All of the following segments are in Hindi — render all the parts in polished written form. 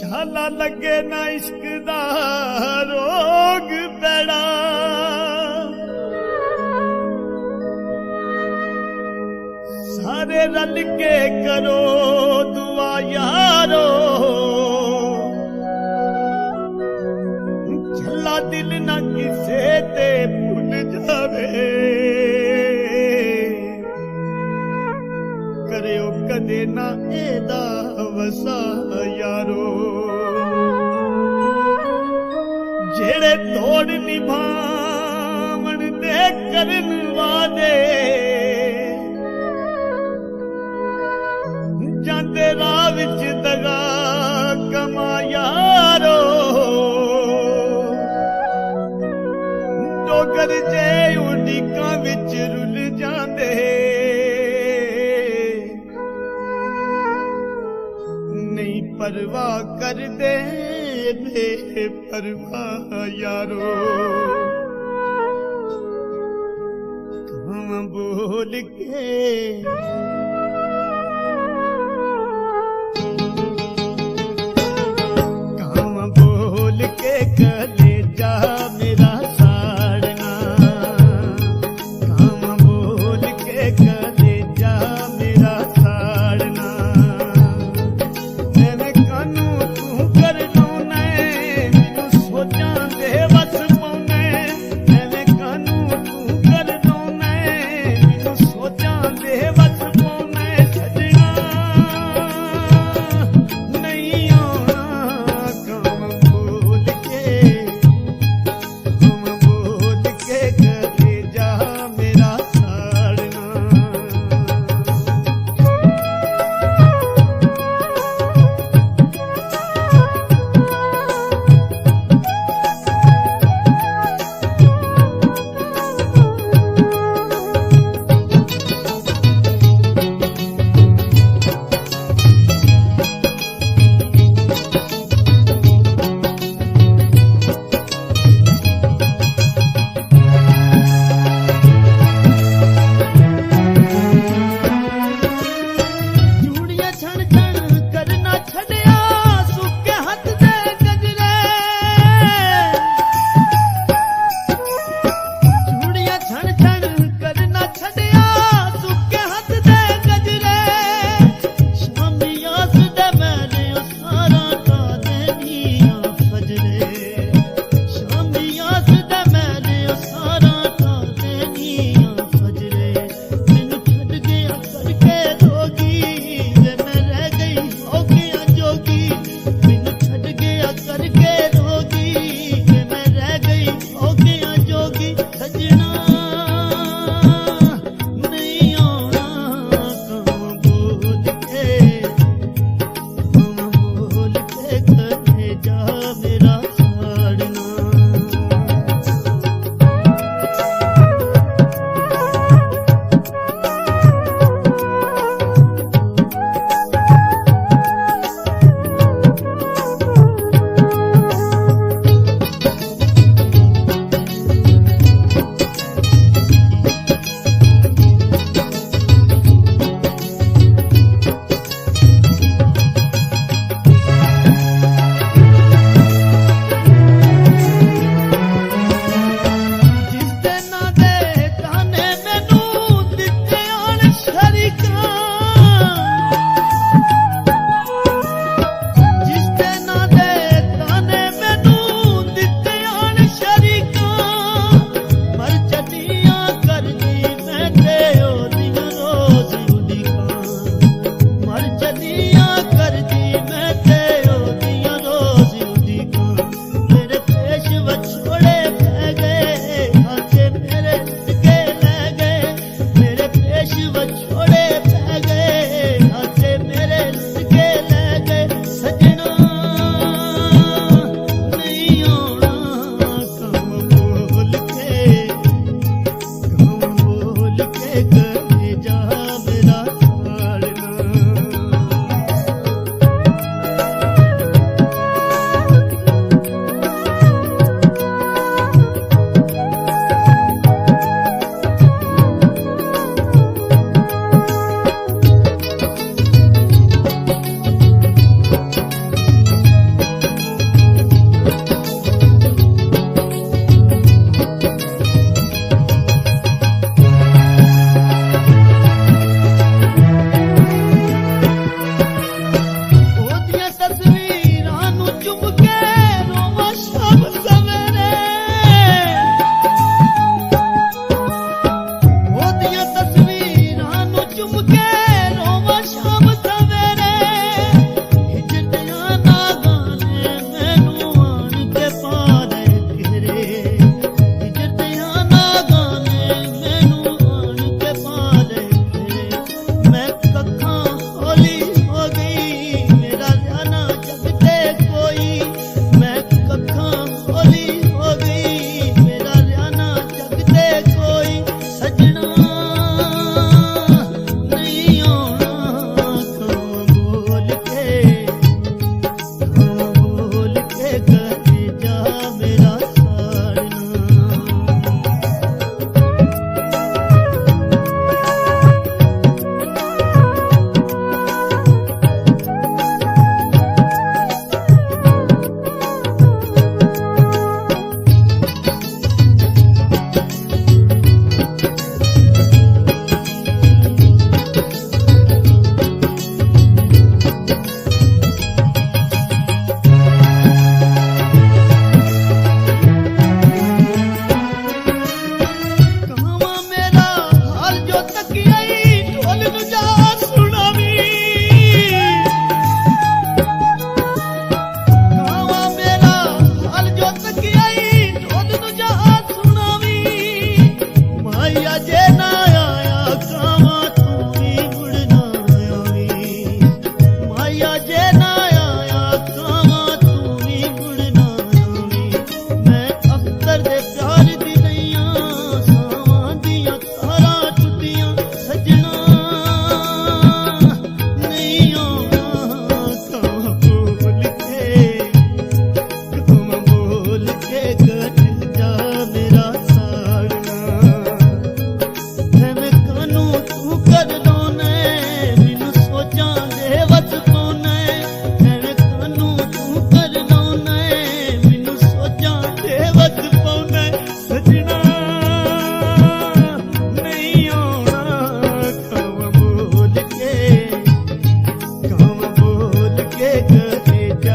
छाला लगे ना इश्क दा रोग पैड़ा सारे रल के करो दुआ यारो छला दिल ना किसे ते भूल जावे करियो कदे ना एदा वसा यारो जेड़े तोड़ निभावन दे करन वादे जांदे राह विच दगा कमा यारो डोगर जे उड़ीकां विच रुल जांदे नहीं परवाह कर दे बेपरवाह यारो काम बोल के कलेजा मेरा साड़ना काम बोल के कलेजा मेरा साड़ना मैंने कानू तू कर लौना मैनू सोचा दे बस पौना मैंने कानू तू कर लौना मैनू सोचा दे बस पौना सजना नहीं आना काम बोल के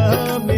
ਮੇਰਾ